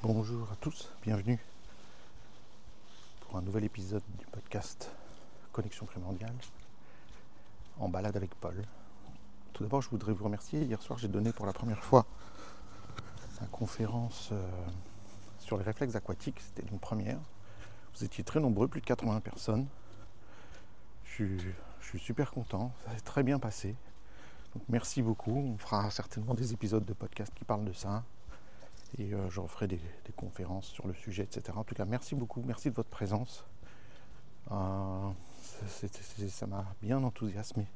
Bonjour à tous, bienvenue pour un nouvel épisode du podcast Connexion Primordiale en balade avec Paul. Tout d'abord, je voudrais vous remercier. Hier soir, j'ai donné pour la première fois une conférence sur les réflexes aquatiques. C'était une première. Vous étiez très nombreux, plus de 80 personnes. Je suis super content, ça s'est très bien passé. Donc, merci beaucoup. On fera certainement des épisodes de podcast qui parlent de ça. Et je referai des conférences sur le sujet, etc. En tout cas, merci beaucoup, merci de votre présence. Ça m'a bien enthousiasmé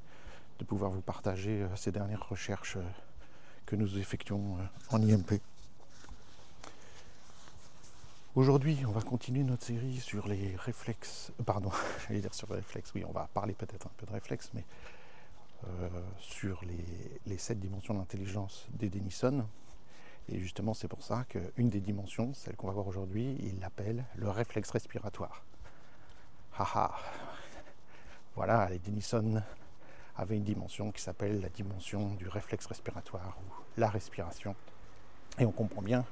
de pouvoir vous partager ces dernières recherches que nous effectuons en IMP. Aujourd'hui, on va continuer notre série sur les réflexes. Sur les réflexes, oui, on va parler peut-être un peu de réflexes, mais sur les 7 dimensions d'intelligence des Denison. Et justement, c'est pour ça qu'une des dimensions, celle qu'on va voir aujourd'hui, il l'appelle le réflexe respiratoire. Haha. Voilà, les Denison avaient une dimension qui s'appelle la dimension du réflexe respiratoire ou la respiration. Et on comprend bien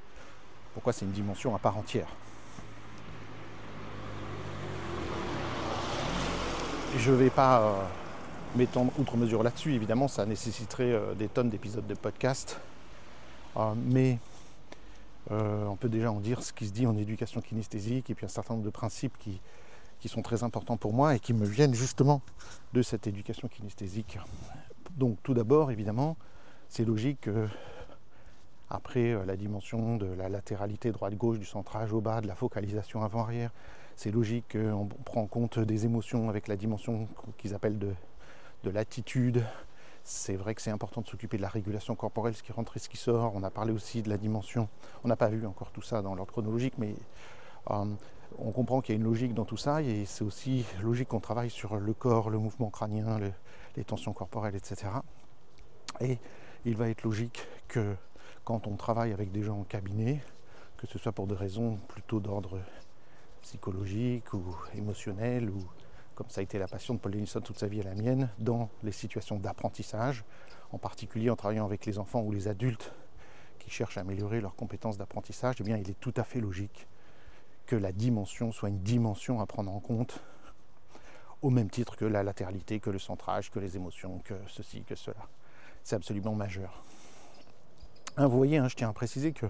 pourquoi c'est une dimension à part entière. Je ne vais pas m'étendre outre mesure là-dessus, évidemment, ça nécessiterait des tonnes d'épisodes de podcast. Mais on peut déjà en dire ce qui se dit en éducation kinesthésique et puis un certain nombre de principes qui sont très importants pour moi et qui me viennent justement de cette éducation kinesthésique. Donc tout d'abord, évidemment, c'est logique que après la dimension de la latéralité droite-gauche, du centrage au bas, de la focalisation avant-arrière, c'est logique qu'on prend en compte des émotions avec la dimension qu'ils appellent de l'attitude. C'est vrai que c'est important de s'occuper de la régulation corporelle, ce qui rentre et ce qui sort. On a parlé aussi de la dimension, on n'a pas vu encore tout ça dans l'ordre chronologique, mais on comprend qu'il y a une logique dans tout ça, et c'est aussi logique qu'on travaille sur le corps, le mouvement crânien, les tensions corporelles, etc. Et il va être logique que quand on travaille avec des gens en cabinet, que ce soit pour des raisons plutôt d'ordre psychologique ou émotionnel, ou comme ça a été la passion de Paul Denison toute sa vie et la mienne, dans les situations d'apprentissage, en particulier en travaillant avec les enfants ou les adultes qui cherchent à améliorer leurs compétences d'apprentissage, eh bien il est tout à fait logique que la dimension soit une dimension à prendre en compte au même titre que la latéralité, que le centrage, que les émotions, que ceci, que cela. C'est absolument majeur. Vous voyez, je tiens à préciser que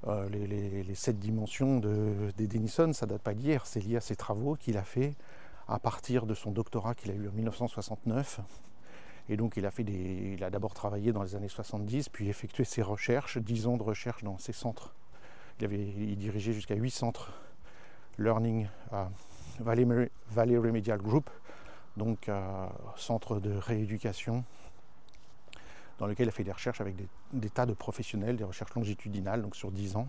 les 7 dimensions des Denison, ça ne date pas d'hier, c'est lié à ses travaux qu'il a fait à partir de son doctorat qu'il a eu en 1969. Et donc il a d'abord travaillé dans les années 70, puis effectué ses recherches, 10 ans de recherche dans ses centres. Il dirigeait jusqu'à 8 centres Learning Valley Remedial Group, donc centre de rééducation, dans lequel il a fait des recherches avec des tas de professionnels, des recherches longitudinales, donc sur 10 ans,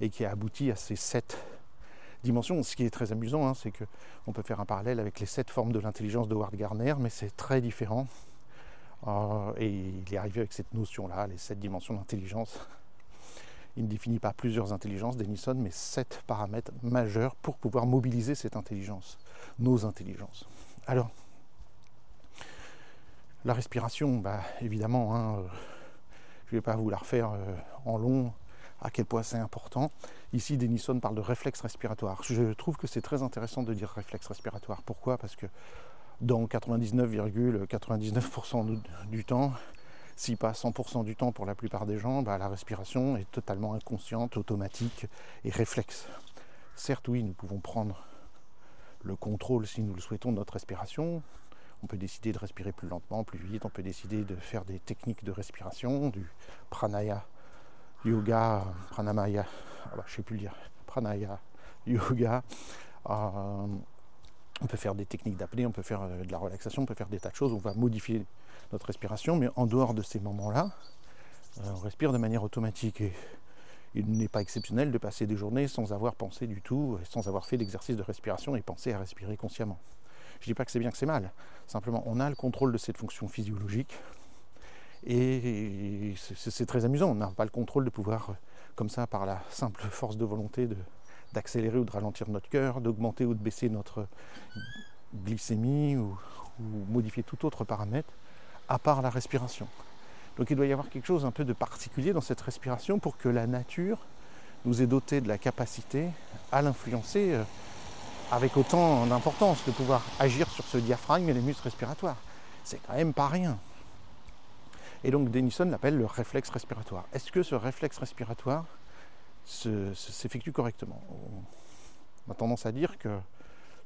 et qui a abouti à ces 7 dimensions. Ce qui est très amusant, c'est qu'on peut faire un parallèle avec les 7 formes de l'intelligence de Howard Gardner, mais c'est très différent. Et il est arrivé avec cette notion-là, les 7 dimensions d'intelligence. Il ne définit pas plusieurs intelligences, Denison, mais 7 paramètres majeurs pour pouvoir mobiliser cette intelligence, nos intelligences. Alors, la respiration, évidemment, je ne vais pas vous la refaire en long, à quel point c'est important. Ici, Denison parle de réflexe respiratoire. Je trouve que c'est très intéressant de dire réflexe respiratoire. Pourquoi ? Parce que dans 99,99% du temps, si pas 100% du temps pour la plupart des gens, la respiration est totalement inconsciente, automatique et réflexe. Certes, oui, nous pouvons prendre le contrôle, si nous le souhaitons, de notre respiration. On peut décider de respirer plus lentement, plus vite. On peut décider de faire des techniques de respiration, du pranaya yoga, pranaya yoga. On peut faire des techniques d'apnée, on peut faire de la relaxation, on peut faire des tas de choses. On va modifier notre respiration, mais en dehors de ces moments-là, on respire de manière automatique. Et il n'est pas exceptionnel de passer des journées sans avoir pensé du tout, sans avoir fait d'exercice de respiration et penser à respirer consciemment. Je ne dis pas que c'est bien, que c'est mal. Simplement, on a le contrôle de cette fonction physiologique. Et c'est très amusant. On n'a pas le contrôle de pouvoir, comme ça, par la simple force de volonté, d'accélérer ou de ralentir notre cœur, d'augmenter ou de baisser notre glycémie ou modifier tout autre paramètre, à part la respiration. Donc il doit y avoir quelque chose un peu de particulier dans cette respiration pour que la nature nous est doté de la capacité à l'influencer avec autant d'importance, de pouvoir agir sur ce diaphragme et les muscles respiratoires. C'est quand même pas rien. Et donc Denison l'appelle le réflexe respiratoire. Est-ce que ce réflexe respiratoire s'effectue correctement? On a tendance à dire que,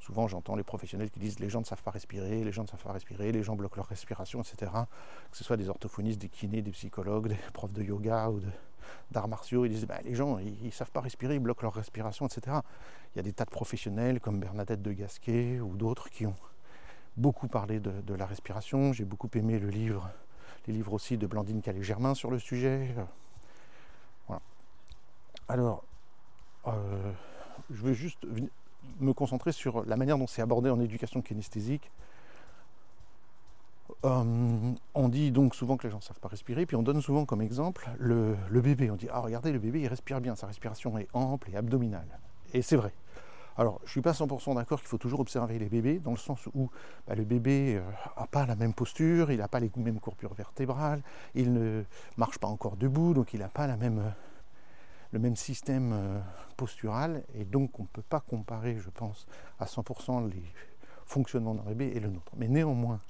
souvent j'entends les professionnels qui disent les gens ne savent pas respirer, les gens ne savent pas respirer, les gens bloquent leur respiration, etc. Que ce soit des orthophonistes, des kinés, des psychologues, des profs de yoga ou d'arts martiaux, ils disent les gens ils ne savent pas respirer, ils bloquent leur respiration, etc. Il y a des tas de professionnels comme Bernadette de Gasquet ou d'autres qui ont beaucoup parlé de la respiration. J'ai beaucoup aimé les livres aussi de Blandine Calais-Germain sur le sujet. Voilà. Alors, je veux juste me concentrer sur la manière dont c'est abordé en éducation kinesthésique. On dit donc souvent que les gens ne savent pas respirer, puis on donne souvent comme exemple le bébé. On dit regardez, le bébé il respire bien, sa respiration est ample et abdominale. Et c'est vrai. Alors je ne suis pas 100% d'accord qu'il faut toujours observer les bébés, dans le sens où le bébé n'a pas la même posture, il n'a pas les mêmes courbures vertébrales, il ne marche pas encore debout, donc il n'a pas le même système postural, et donc on ne peut pas comparer, je pense, à 100% les fonctionnements d'un bébé et le nôtre. Mais néanmoins,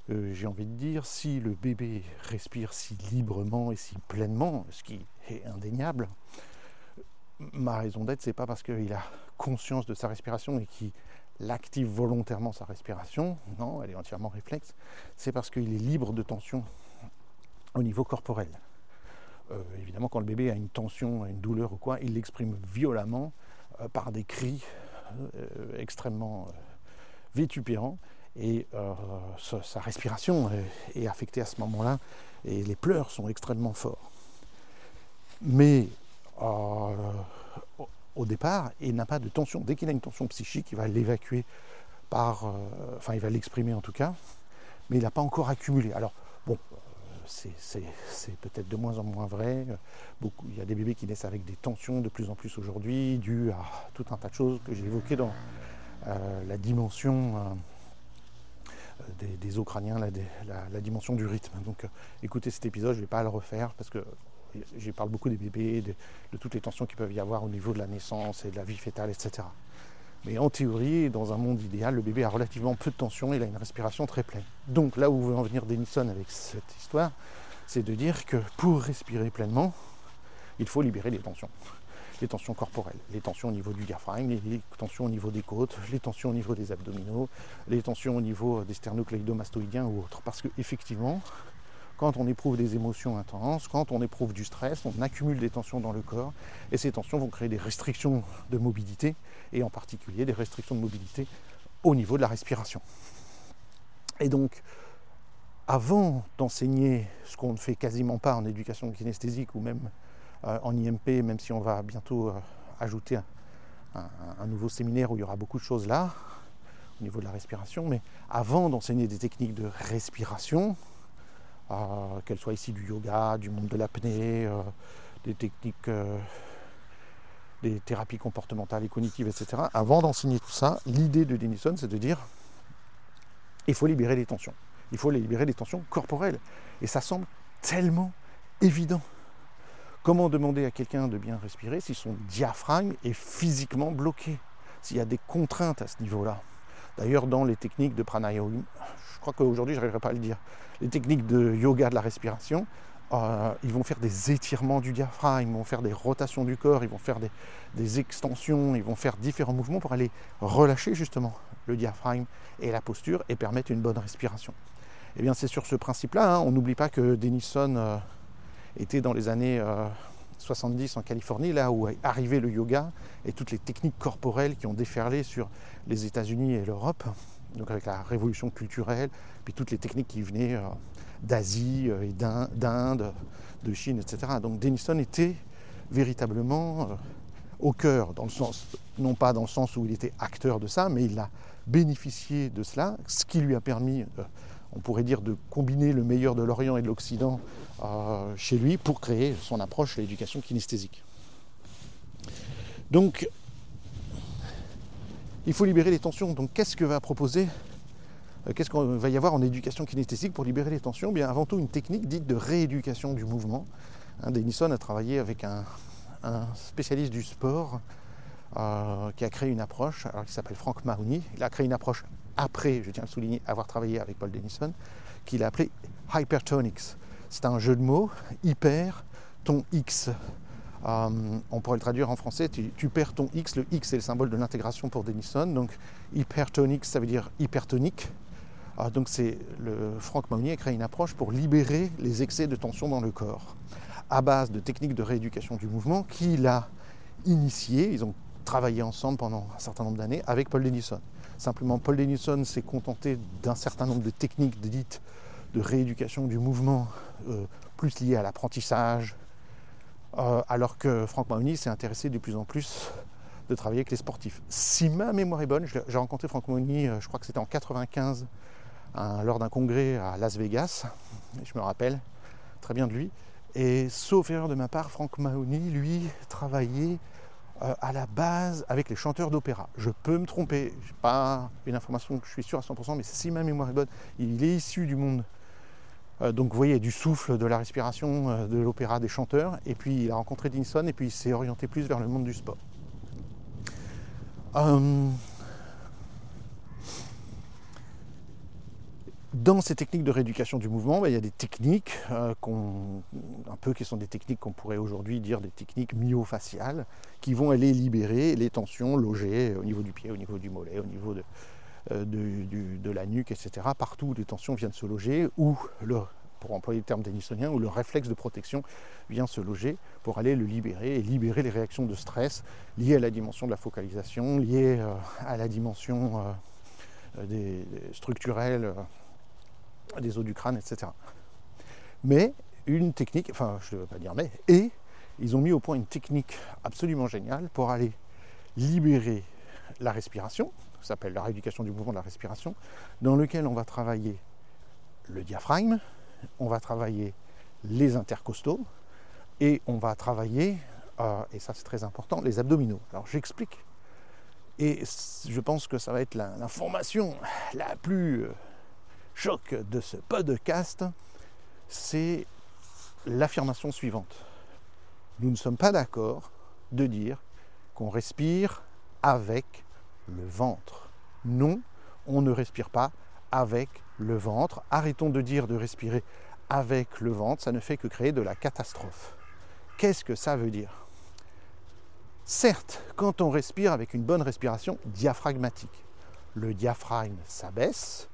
j'ai envie de dire, si le bébé respire si librement et si pleinement, ce qui est indéniable, ma raison d'être, c'est pas parce qu'il a conscience de sa respiration et qu'il active volontairement sa respiration, non, elle est entièrement réflexe, c'est parce qu'il est libre de tension au niveau corporel. Évidemment, quand le bébé a une tension, une douleur ou quoi, il l'exprime violemment par des cris extrêmement vitupérants, et sa respiration est affectée à ce moment-là, et les pleurs sont extrêmement forts. Mais au départ, il n'a pas de tension. Dès qu'il a une tension psychique, il va l'évacuer il va l'exprimer en tout cas, mais il n'a pas encore accumulé. Alors, bon, c'est peut-être de moins en moins vrai. Il y a des bébés qui naissent avec des tensions de plus en plus aujourd'hui, dues à tout un tas de choses que j'ai évoquées dans la dimension des os crâniens, la dimension du rythme. Donc écoutez cet épisode, je ne vais pas le refaire parce que je parle beaucoup des bébés, de toutes les tensions qu'il peuvent y avoir au niveau de la naissance et de la vie fœtale, etc. Mais en théorie, dans un monde idéal, le bébé a relativement peu de tension et il a une respiration très pleine. Donc là où veut en venir Denison avec cette histoire, c'est de dire que pour respirer pleinement, il faut libérer les tensions corporelles, les tensions au niveau du diaphragme, les tensions au niveau des côtes, les tensions au niveau des abdominaux, les tensions au niveau des sternocleidomastoïdiens ou autres. Parce qu'effectivement, quand on éprouve des émotions intenses, quand on éprouve du stress, on accumule des tensions dans le corps, et ces tensions vont créer des restrictions de mobilité, et en particulier des restrictions de mobilité au niveau de la respiration. Et donc, avant d'enseigner ce qu'on ne fait quasiment pas en éducation kinesthésique ou même en IMP, même si on va bientôt ajouter un nouveau séminaire où il y aura beaucoup de choses là, au niveau de la respiration, mais avant d'enseigner des techniques de respiration, qu'elles soient ici du yoga, du monde de l'apnée, des techniques, des thérapies comportementales et cognitives, etc. Avant d'enseigner tout ça, l'idée de Denison, c'est de dire il faut libérer les tensions. Il faut libérer les tensions corporelles. Et ça semble tellement évident. Comment demander à quelqu'un de bien respirer si son diaphragme est physiquement bloqué, s'il y a des contraintes à ce niveau-là? D'ailleurs, dans les techniques de pranayama, je crois qu'aujourd'hui je n'arriverai pas à le dire, les techniques de yoga de la respiration, ils vont faire des étirements du diaphragme, ils vont faire des rotations du corps, ils vont faire des extensions, ils vont faire différents mouvements pour aller relâcher justement le diaphragme et la posture et permettre une bonne respiration. Et bien c'est sur ce principe-là, on n'oublie pas que Denison était dans les années 70 en Californie, là où est arrivé le yoga et toutes les techniques corporelles qui ont déferlé sur les États-Unis et l'Europe, donc avec la révolution culturelle, puis toutes les techniques qui venaient d'Asie et d'Inde, de Chine, etc. Donc Denison était véritablement au cœur, dans le sens, non pas dans le sens où il était acteur de ça, mais il a bénéficié de cela, ce qui lui a permis, on pourrait dire, de combiner le meilleur de l'Orient et de l'Occident chez lui pour créer son approche à l'éducation kinesthésique. Donc, il faut libérer les tensions. Donc, qu'est-ce que va proposer, qu'est-ce qu'on va y avoir en éducation kinesthésique pour libérer les tensions? Bien, avant tout, une technique dite de rééducation du mouvement. Denison a travaillé avec un un spécialiste du sport qui a créé une approche, alors qui s'appelle Frank Mahoney. Il a créé une approche après, je tiens à le souligner, avoir travaillé avec Paul Denison, qu'il a appelé Hypertonics. C'est un jeu de mots, hyper, ton X. On pourrait le traduire en français, tu perds ton X, le X est le symbole de l'intégration pour Denison, donc Hypertonics ça veut dire hypertonique. Donc Frank Mahoney a créé une approche pour libérer les excès de tension dans le corps, à base de techniques de rééducation du mouvement qu'il a initiées. Ils ont travaillé ensemble pendant un certain nombre d'années avec Paul Denison. Simplement, Paul Denison s'est contenté d'un certain nombre de techniques dites de rééducation du mouvement, plus liées à l'apprentissage, alors que Frank Mahoney s'est intéressé de plus en plus de travailler avec les sportifs. Si ma mémoire est bonne, j'ai rencontré Frank Mahoney, je crois que c'était en 1995, lors d'un congrès à Las Vegas, et je me rappelle très bien de lui. Et sauf erreur de ma part, Frank Mahoney, lui, travaillait à la base avec les chanteurs d'opéra. Je peux me tromper, je n'ai pas une information que je suis sûr à 100%, mais si ma mémoire est bonne, il est issu du monde. Donc vous voyez, du souffle, de la respiration, de l'opéra, des chanteurs, et puis il a rencontré Denison, et puis il s'est orienté plus vers le monde du sport. Dans ces techniques de rééducation du mouvement, il y a des techniques qui sont des techniques qu'on pourrait aujourd'hui dire des techniques myofaciales, qui vont aller libérer les tensions logées au niveau du pied, au niveau du mollet, au niveau de la nuque, etc. Partout où les tensions viennent se loger, ou pour employer le terme denisonien, où le réflexe de protection vient se loger pour aller le libérer et libérer les réactions de stress liées à la dimension de la focalisation, liées à la dimension structurelle des os du crâne, etc. Mais une technique, enfin je ne veux pas dire mais, et ils ont mis au point une technique absolument géniale pour aller libérer la respiration, ça s'appelle la rééducation du mouvement de la respiration, dans lequel on va travailler le diaphragme, on va travailler les intercostaux et on va travailler, et ça c'est très important, les abdominaux. Alors j'explique, et je pense que ça va être l'information la plus choc de ce podcast, c'est l'affirmation suivante. Nous ne sommes pas d'accord de dire qu'on respire avec le ventre. Non, on ne respire pas avec le ventre. Arrêtons de dire de respirer avec le ventre, ça ne fait que créer de la catastrophe. Qu'est-ce que ça veut dire ? Certes, quand on respire avec une bonne respiration diaphragmatique, le diaphragme s'abaisse,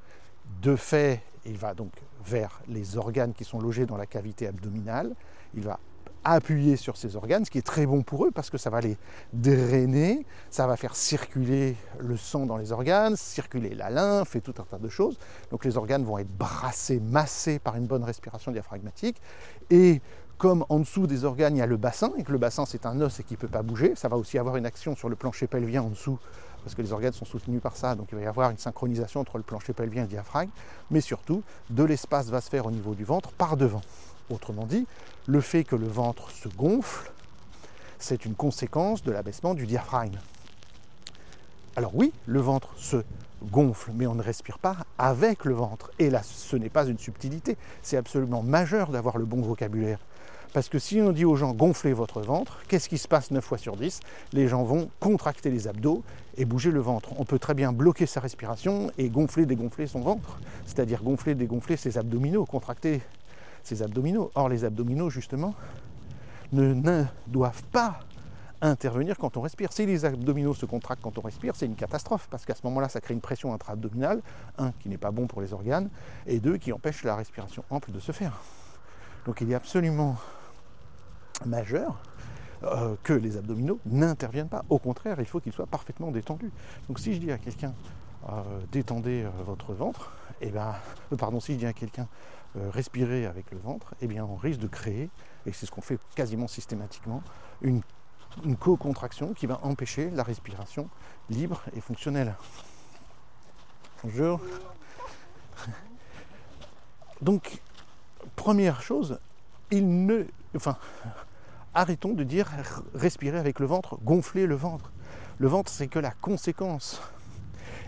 de fait, il va donc vers les organes qui sont logés dans la cavité abdominale, il va appuyer sur ces organes, ce qui est très bon pour eux parce que ça va les drainer, ça va faire circuler le sang dans les organes, circuler la lymphe et tout un tas de choses. Donc les organes vont être brassés, massés par une bonne respiration diaphragmatique. Et comme en dessous des organes, il y a le bassin, et que le bassin c'est un os et qui ne peut pas bouger, ça va aussi avoir une action sur le plancher pelvien en dessous, parce que les organes sont soutenus par ça, donc il va y avoir une synchronisation entre le plancher pelvien et le diaphragme, mais surtout, de l'espace va se faire au niveau du ventre par devant. Autrement dit, le fait que le ventre se gonfle, c'est une conséquence de l'abaissement du diaphragme. Alors oui, le ventre se gonfle, mais on ne respire pas avec le ventre. Et là, ce n'est pas une subtilité, c'est absolument majeur d'avoir le bon vocabulaire. Parce que si on dit aux gens « gonflez votre ventre », qu'est-ce qui se passe 9 fois sur 10 ? Les gens vont contracter les abdos et bouger le ventre. On peut très bien bloquer sa respiration et gonfler, dégonfler son ventre, c'est-à-dire gonfler, dégonfler ses abdominaux, contracter ses abdominaux. Or, les abdominaux, justement, ne doivent pas intervenir quand on respire. Si les abdominaux se contractent quand on respire, c'est une catastrophe, parce qu'à ce moment-là, ça crée une pression intra-abdominale, un, qui n'est pas bon pour les organes, et deux, qui empêche la respiration ample de se faire. Donc il est absolument majeur que les abdominaux n'interviennent pas. Au contraire, il faut qu'ils soient parfaitement détendus. Donc si je dis à quelqu'un détendez votre ventre, si je dis à quelqu'un respirez avec le ventre, on risque de créer, et c'est ce qu'on fait quasiment systématiquement, une co-contraction qui va empêcher la respiration libre et fonctionnelle. Bonjour. Donc, première chose, arrêtons de dire respirer avec le ventre, gonfler le ventre. Le ventre, c'est que la conséquence.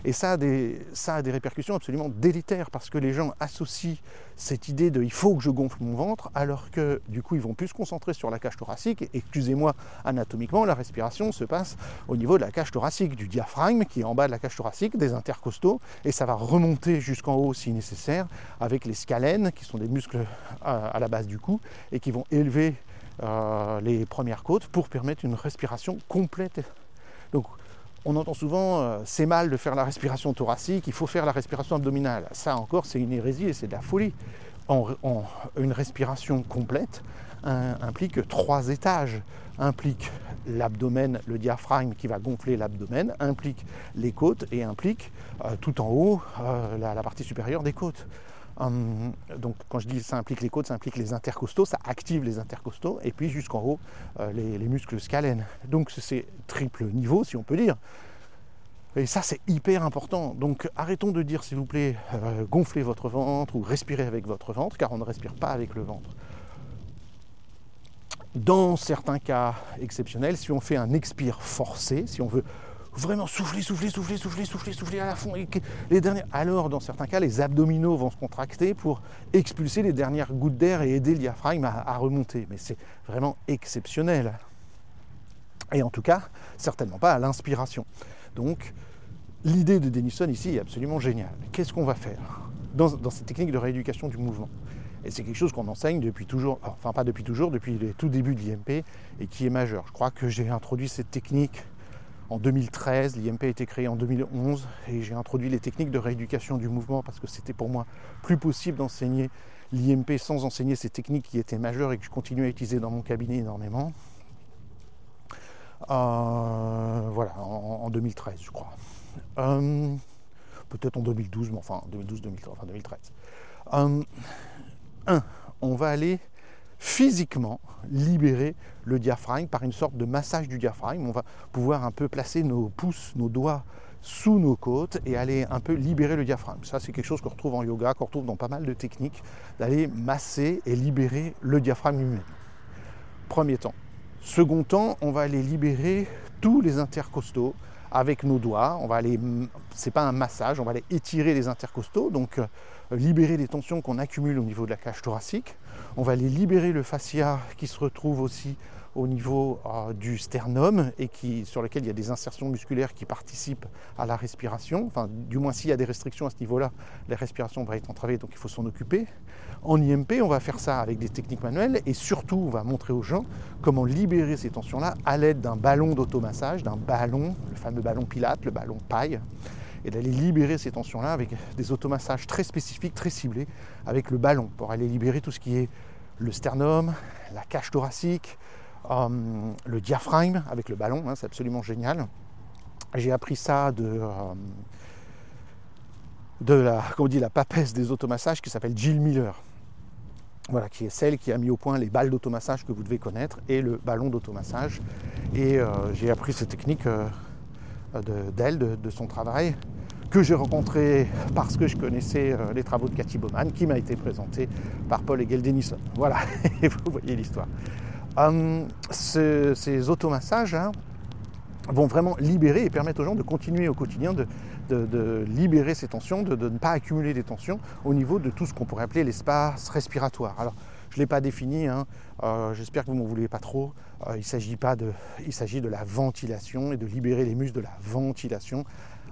Et ça a des répercussions absolument délétères parce que les gens associent cette idée de « il faut que je gonfle mon ventre » alors que du coup ils vont plus se concentrer sur la cage thoracique. Et excusez-moi, anatomiquement, la respiration se passe au niveau de la cage thoracique, du diaphragme qui est en bas de la cage thoracique, des intercostaux, et ça va remonter jusqu'en haut si nécessaire avec les scalènes qui sont des muscles à la base du cou et qui vont élever les premières côtes pour permettre une respiration complète. Donc on entend souvent c'est mal de faire la respiration thoracique, il faut faire la respiration abdominale. Ça encore c'est une hérésie et c'est de la folie. Une respiration complète implique 3 étages, implique l'abdomen, le diaphragme qui va gonfler l'abdomen, implique les côtes et implique tout en haut la partie supérieure des côtes. Donc quand je dis ça implique les côtes, ça implique les intercostaux, ça active les intercostaux et puis jusqu'en haut les muscles scalènes. Donc c'est triple niveau si on peut dire. Et ça c'est hyper important. Donc arrêtons de dire s'il vous plaît gonflez votre ventre ou respirez avec votre ventre car on ne respire pas avec le ventre. Dans certains cas exceptionnels, si on fait un expire forcé, si on veut vraiment souffler à la fond, et les derniers, alors dans certains cas, les abdominaux vont se contracter pour expulser les dernières gouttes d'air et aider le diaphragme à remonter. Mais c'est vraiment exceptionnel. Et en tout cas, certainement pas à l'inspiration. Donc, l'idée de Denison ici est absolument géniale. Qu'est-ce qu'on va faire dans cette technique de rééducation du mouvement? Et c'est quelque chose qu'on enseigne depuis toujours, enfin pas depuis toujours, depuis les tout débuts de l'IMP et qui est majeur. Je crois que j'ai introduit cette technique en 2013, l'IMP a été créé en 2011 et j'ai introduit les techniques de rééducation du mouvement parce que c'était pour moi plus possible d'enseigner l'IMP sans enseigner ces techniques qui étaient majeures et que je continue à utiliser dans mon cabinet énormément. Voilà, en 2013 je crois. Peut-être en 2012, mais enfin 2013. On va aller physiquement libérer le diaphragme par une sorte de massage du diaphragme. On va pouvoir un peu placer nos pouces, nos doigts sous nos côtes et aller un peu libérer le diaphragme. Ça, c'est quelque chose qu'on retrouve en yoga, qu'on retrouve dans pas mal de techniques, d'aller masser et libérer le diaphragme humain. Premier temps. Second temps, on va aller libérer tous les intercostaux avec nos doigts. On va aller, c'est pas un massage, on va aller étirer les intercostaux, donc libérer les tensions qu'on accumule au niveau de la cage thoracique. On va aller libérer le fascia qui se retrouve aussi au niveau du sternum et sur lequel il y a des insertions musculaires qui participent à la respiration. Enfin, du moins, s'il y a des restrictions à ce niveau-là, la respiration va être entravée, donc il faut s'en occuper. En IMP, on va faire ça avec des techniques manuelles et surtout, on va montrer aux gens comment libérer ces tensions-là à l'aide d'un ballon d'automassage, d'un ballon, le fameux ballon Pilate, le ballon paille, et d'aller libérer ces tensions-là avec des automassages très spécifiques, très ciblés, avec le ballon, pour aller libérer tout ce qui est le sternum, la cage thoracique, le diaphragme avec le ballon, c'est absolument génial. J'ai appris ça de la papesse des automassages qui s'appelle Jill Miller. Voilà, qui est celle qui a mis au point les balles d'automassage que vous devez connaître et le ballon d'automassage. Et j'ai appris cette technique d'elle, de son travail, que j'ai rencontré parce que je connaissais les travaux de Cathy Bowman, qui m'a été présenté par Paul Hegel-Denison. Voilà, et vous voyez l'histoire. Ces automassages vont vraiment libérer et permettre aux gens de continuer au quotidien de libérer ces tensions, de ne pas accumuler des tensions au niveau de tout ce qu'on pourrait appeler l'espace respiratoire. Alors, je ne l'ai pas défini, j'espère que vous ne m'en voulez pas trop. Il s'agit de la ventilation et de libérer les muscles de la ventilation.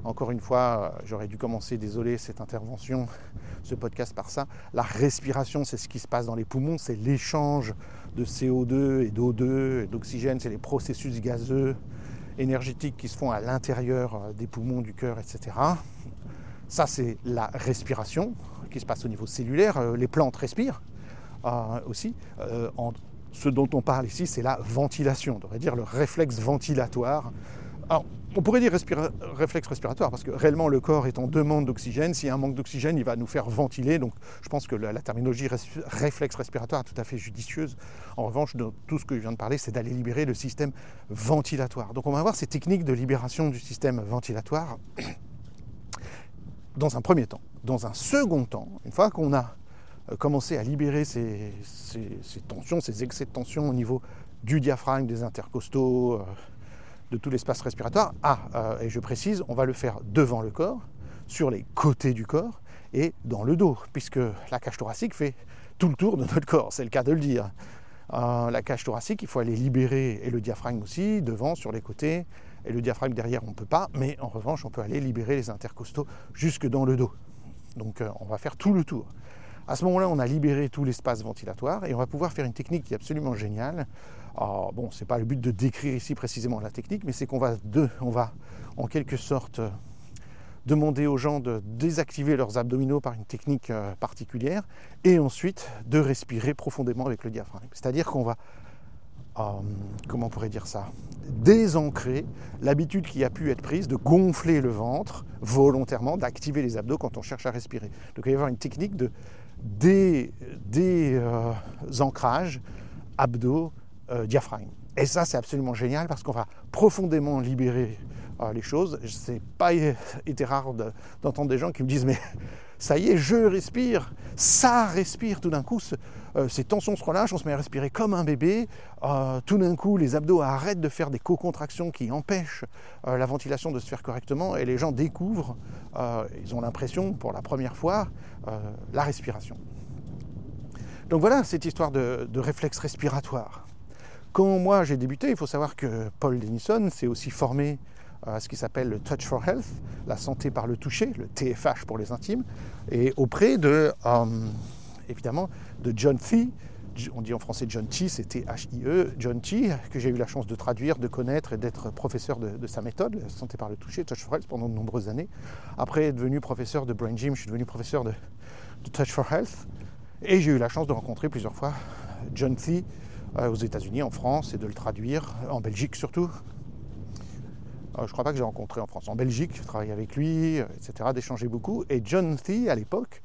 Encore une fois, j'aurais dû commencer, désolé, cette intervention, ce podcast par ça. La respiration, c'est ce qui se passe dans les poumons, c'est l'échange de CO2 et d'O2 et d'oxygène, c'est les processus gazeux énergétiques qui se font à l'intérieur des poumons, du cœur, etc. Ça, c'est la respiration qui se passe au niveau cellulaire. Les plantes respirent aussi. Ce dont on parle ici, c'est la ventilation, on devrait dire le réflexe ventilatoire. Alors, on pourrait dire réflexe respiratoire, parce que réellement le corps est en demande d'oxygène. S'il y a un manque d'oxygène, il va nous faire ventiler. Donc je pense que la terminologie réflexe respiratoire est tout à fait judicieuse. En revanche, tout ce que je viens de parler, c'est d'aller libérer le système ventilatoire. Donc on va voir ces techniques de libération du système ventilatoire dans un premier temps. Dans un second temps, une fois qu'on a commencé à libérer ces tensions, ces excès de tension au niveau du diaphragme, des intercostaux, de tout l'espace respiratoire. Et je précise, on va le faire devant le corps, sur les côtés du corps et dans le dos, puisque la cage thoracique fait tout le tour de notre corps, c'est le cas de le dire. La cage thoracique, il faut aller libérer, et le diaphragme aussi, devant, sur les côtés, et le diaphragme derrière, on ne peut pas, mais en revanche, on peut aller libérer les intercostaux jusque dans le dos. Donc on va faire tout le tour. À ce moment-là, on a libéré tout l'espace ventilatoire et on va pouvoir faire une technique qui est absolument géniale. Alors, bon, ce n'est pas le but de décrire ici précisément la technique, mais c'est qu'on va en quelque sorte demander aux gens de désactiver leurs abdominaux par une technique particulière et ensuite de respirer profondément avec le diaphragme. C'est-à-dire qu'on va, comment on pourrait dire ça, désancrer l'habitude qui a pu être prise de gonfler le ventre volontairement, d'activer les abdos quand on cherche à respirer. Donc il va y avoir une technique de désancrage abdos-diaphragme. Et ça, c'est absolument génial parce qu'on va profondément libérer les choses. C'est pas été rare d'entendre des gens qui me disent « mais ça y est, je respire, ça respire tout d'un coup, ces tensions se relâchent, on se met à respirer comme un bébé, tout d'un coup les abdos arrêtent de faire des co-contractions qui empêchent la ventilation de se faire correctement et les gens découvrent, ils ont l'impression pour la première fois, la respiration. » Donc voilà cette histoire de réflexe respiratoire. Quand moi j'ai débuté, il faut savoir que Paul Denison s'est aussi formé à ce qui s'appelle le Touch for Health, la santé par le toucher, le TFH pour les intimes, et auprès de, évidemment, de John Thie, on dit en français John Thie, c'est T-H-I-E, John Thie, que j'ai eu la chance de traduire, de connaître et d'être professeur de sa méthode, la santé par le toucher, Touch for Health, pendant de nombreuses années. Après être devenu professeur de Brain Gym, je suis devenu professeur de Touch for Health, et j'ai eu la chance de rencontrer plusieurs fois John Thie aux États-Unis, en France, et de le traduire, en Belgique surtout. Je ne crois pas que j'ai rencontré en France. En Belgique, je travaillais avec lui, etc., d'échanger beaucoup. Et John Thie, à l'époque,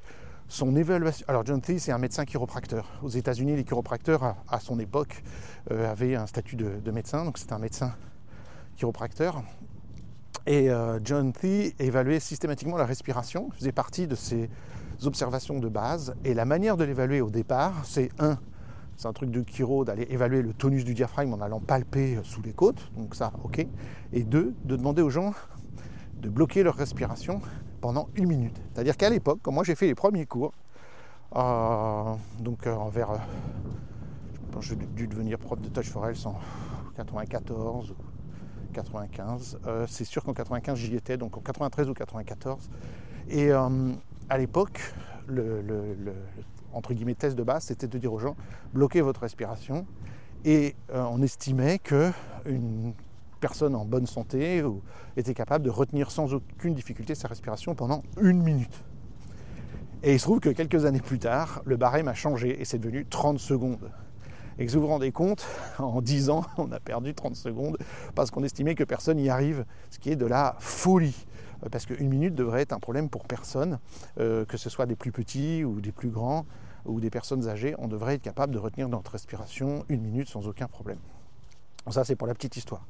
son évaluation... Alors John Thie, c'est un médecin chiropracteur. Aux États-Unis, les chiropracteurs, à son époque, avaient un statut de médecin. Donc c'était un médecin chiropracteur. Et John Thie évaluait systématiquement la respiration. Il faisait partie de ses observations de base. Et la manière de l'évaluer au départ, c'est c'est un truc de chiro d'aller évaluer le tonus du diaphragme en allant palper sous les côtes, donc ça, ok. Et 2, de demander aux gens de bloquer leur respiration pendant 1 minute. C'est-à-dire qu'à l'époque, quand moi j'ai fait les premiers cours, j'ai dû devenir prof de Touch for Health en 94 ou 95. C'est sûr qu'en 95 j'y étais, donc en 93 ou 94. Et à l'époque, entre guillemets, test de base, c'était de dire aux gens, bloquez votre respiration. Et on estimait qu'une personne en bonne santé était capable de retenir sans aucune difficulté sa respiration pendant 1 minute. Et il se trouve que quelques années plus tard, le barème a changé et c'est devenu 30 secondes. Et que vous vous rendez compte, en 10 ans, on a perdu 30 secondes parce qu'on estimait que personne n'y arrive, ce qui est de la folie. Parce qu'1 minute devrait être un problème pour personne, que ce soit des plus petits ou des plus grands ou des personnes âgées, on devrait être capable de retenir notre respiration 1 minute sans aucun problème. Ça, c'est pour la petite histoire.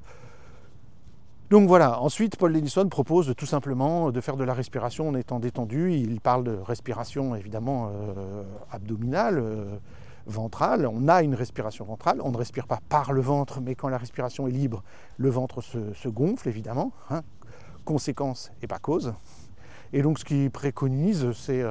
Donc voilà, ensuite Paul Denison propose tout simplement de faire de la respiration en étant détendu. Il parle de respiration évidemment abdominale, ventrale. On a une respiration ventrale, on ne respire pas par le ventre, mais quand la respiration est libre, le ventre se gonfle évidemment. Conséquence et pas cause. Et donc ce qu'il préconise, c'est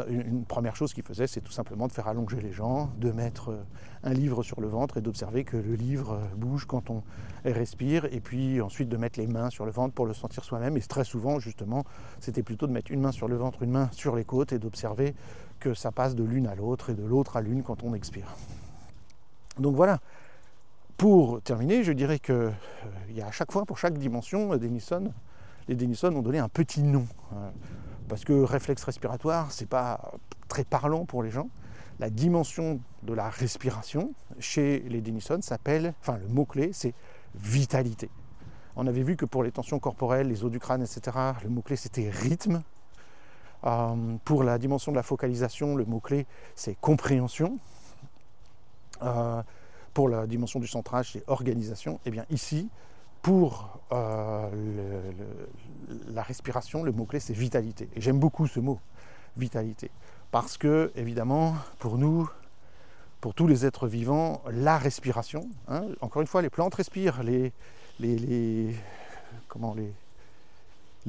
une première chose qu'il faisait, c'est tout simplement de faire allonger les gens, de mettre un livre sur le ventre et d'observer que le livre bouge quand on respire, et puis ensuite de mettre les mains sur le ventre pour le sentir soi-même. Et très souvent, justement, c'était plutôt de mettre une main sur le ventre, une main sur les côtes, et d'observer que ça passe de l'une à l'autre et de l'autre à l'une quand on expire. Donc voilà. Pour terminer, je dirais qu'il y a à chaque fois, pour chaque dimension, les Denison ont donné un petit nom. Parce que réflexe respiratoire, c'est pas très parlant pour les gens. La dimension de la respiration, chez les Denison, s'appelle, le mot-clé, c'est vitalité. On avait vu que pour les tensions corporelles, les os du crâne, etc., le mot-clé, c'était rythme. Pour la dimension de la focalisation, le mot-clé, c'est compréhension. Pour la dimension du centrage, c'est organisation. Et bien ici, pour la respiration, le mot-clé, c'est vitalité. Et j'aime beaucoup ce mot, vitalité. Parce que, évidemment, pour nous, pour tous les êtres vivants, la respiration, encore une fois, les plantes respirent, les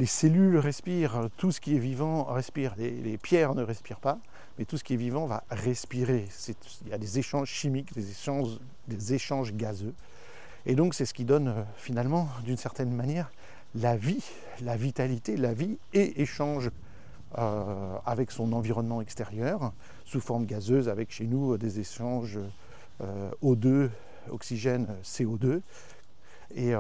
cellules respirent, tout ce qui est vivant respire. Les pierres ne respirent pas, mais tout ce qui est vivant va respirer. Il y a des échanges chimiques, des échanges gazeux. Et donc c'est ce qui donne finalement, d'une certaine manière, la vie, la vitalité, la vie et échange avec son environnement extérieur, sous forme gazeuse, avec chez nous des échanges O2, oxygène, CO2. Et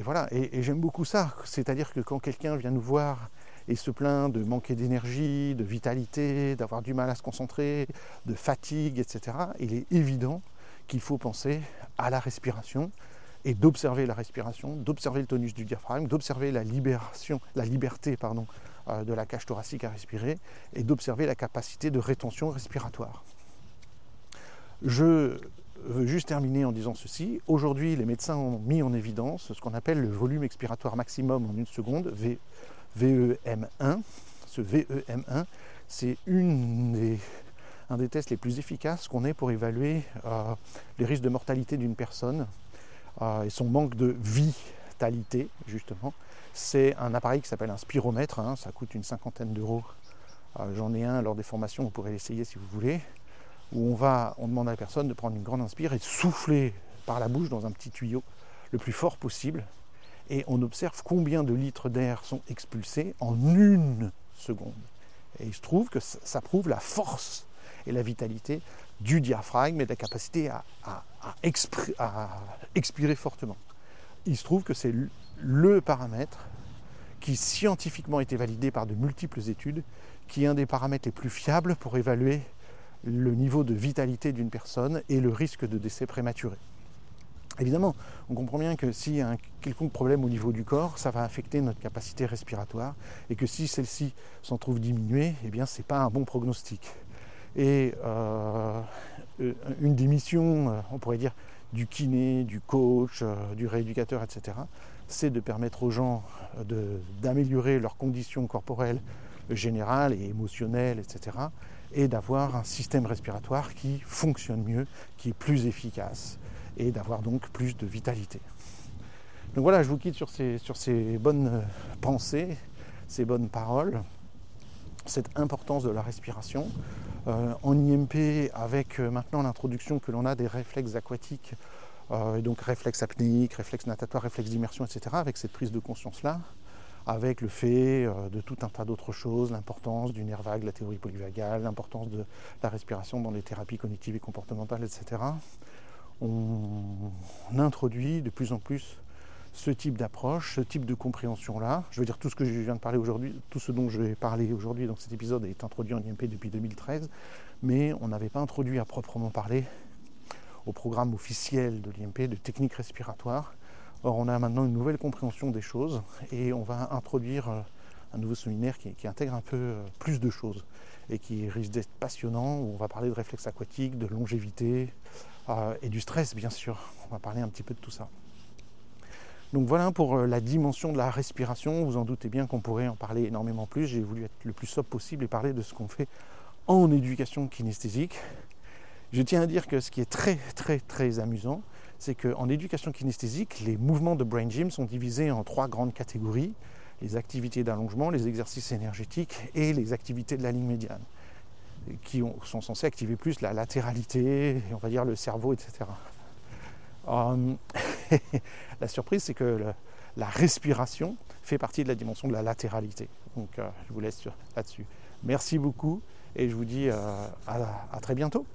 voilà, et j'aime beaucoup ça, c'est-à-dire que quand quelqu'un vient nous voir et se plaint de manquer d'énergie, de vitalité, d'avoir du mal à se concentrer, de fatigue, etc., il est évident qu'il faut penser à la respiration et d'observer la respiration, d'observer le tonus du diaphragme, d'observer la liberté de la cage thoracique à respirer et d'observer la capacité de rétention respiratoire. Je veux juste terminer en disant ceci. Aujourd'hui, les médecins ont mis en évidence ce qu'on appelle le volume expiratoire maximum en une seconde, VEM1. Ce VEM1, c'est un des tests les plus efficaces qu'on ait pour évaluer les risques de mortalité d'une personne et son manque de vitalité, justement. C'est un appareil qui s'appelle un spiromètre, ça coûte une 50aine d'euros. J'en ai un lors des formations, vous pourrez l'essayer si vous voulez, où on demande à la personne de prendre une grande inspire et de souffler par la bouche dans un petit tuyau le plus fort possible, et on observe combien de litres d'air sont expulsés en une seconde. Et il se trouve que ça prouve la force et la vitalité du diaphragme et de la capacité à expirer fortement. Il se trouve que c'est le paramètre qui scientifiquement a été validé par de multiples études, qui est un des paramètres les plus fiables pour évaluer le niveau de vitalité d'une personne et le risque de décès prématuré. Évidemment, on comprend bien que s'il y a un quelconque problème au niveau du corps, ça va affecter notre capacité respiratoire, et que si celle-ci s'en trouve diminuée, eh bien c'est pas un bon prognostic. Et une des missions, on pourrait dire, du kiné, du coach, du rééducateur, etc., c'est de permettre aux gens d'améliorer leurs conditions corporelles générales et émotionnelles, etc., et d'avoir un système respiratoire qui fonctionne mieux, qui est plus efficace, et d'avoir donc plus de vitalité. Donc voilà, je vous quitte sur ces bonnes pensées, ces bonnes paroles, cette importance de la respiration. En IMP, avec maintenant l'introduction que l'on a des réflexes aquatiques, et donc réflexes apnéiques, réflexes natatoires, réflexes d'immersion, etc., avec cette prise de conscience-là, avec le fait de tout un tas d'autres choses, l'importance du nerf vague, la théorie polyvagale, l'importance de la respiration dans les thérapies cognitives et comportementales, etc., on introduit de plus en plus ce type d'approche, ce type de compréhension-là. Je veux dire, tout ce que je viens de parler aujourd'hui, tout ce dont je vais parler aujourd'hui dans cet épisode est introduit en IMP depuis 2013, mais on n'avait pas introduit à proprement parler au programme officiel de l'IMP de techniques respiratoires. Or, on a maintenant une nouvelle compréhension des choses et on va introduire un nouveau séminaire qui intègre un peu plus de choses et qui risque d'être passionnant, où on va parler de réflexes aquatiques, de longévité et du stress, bien sûr. On va parler un petit peu de tout ça. Donc voilà pour la dimension de la respiration. Vous en doutez bien qu'on pourrait en parler énormément plus. J'ai voulu être le plus sobre possible et parler de ce qu'on fait en éducation kinesthésique. Je tiens à dire que ce qui est très très très amusant, c'est qu'en éducation kinesthésique, les mouvements de Brain Gym sont divisés en 3 grandes catégories: les activités d'allongement, les exercices énergétiques et les activités de la ligne médiane, qui sont censés activer plus la latéralité, on va dire le cerveau, etc. La surprise, c'est que la respiration fait partie de la dimension de la latéralité. Donc je vous laisse là-dessus. Merci beaucoup et je vous dis à très bientôt.